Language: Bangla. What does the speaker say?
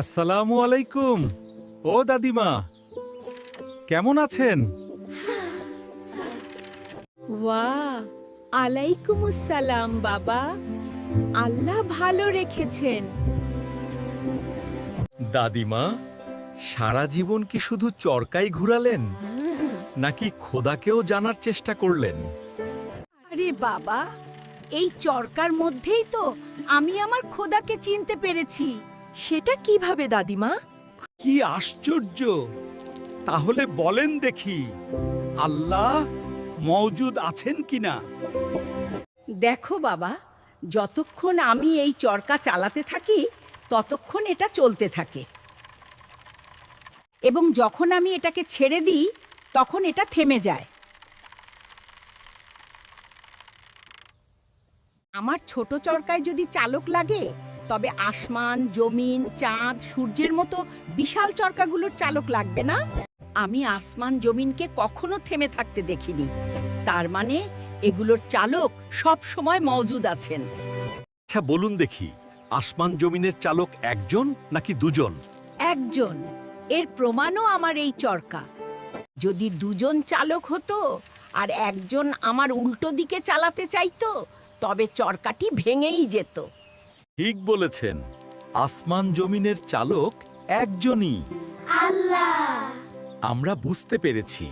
আসসালামু আলাইকুম। ও দাদিমা, কেমন আছেন? ওয়াহ, আলাইকুমুসসালাম বাবা। আল্লাহ ভালো রেখেছেন। দাদিমা, সারা জীবন কি শুধু চরকাই ঘুরালেন, নাকি খোদাকেও জানার চেষ্টা করলেন? আরে বাবা, এই চরকার মধ্যেই তো আমি আমার খোদাকে চিনতে পেরেছি। সেটা কিভাবে দাদিমা? কি আশ্চর্য! তাহলে বলেন দেখি, আল্লাহ মওজুদ আছেন কিনা? দেখো বাবা, যতক্ষণ আমি এই চরকা চালাতে থাকি ততক্ষণ এটা চলতে থাকে, এবং যখন আমি এটাকে ছেড়ে দিই তখন এটা থেমে যায়। আমার ছোট চরকায় যদি চালক লাগে, তবে আসমান, জমিন, চাঁদ, সূর্যের মতো বিশাল চরকাগুলোর চালক লাগবে না। আমি আসমান জমিনকে কখনো থেমে থাকতে দেখিনি। তার মানে এগুলোর চালক সব সময় মওজুদ আছেন। আচ্ছা বলুন দেখি, আসমান জমিনের চালক একজন নাকি দুজন? একজন। এর প্রমাণও আমার এই চরকা। যদি দুজন চালক হতো আর একজন আমার উল্টো দিকে চালাতে চাইতো, তবে চরকাটি ভেঙেই যেত। ঠিক বলেছেন, আসমান জমিনের চালক একজনই, আল্লাহ। আমরা বুঝতে পেরেছি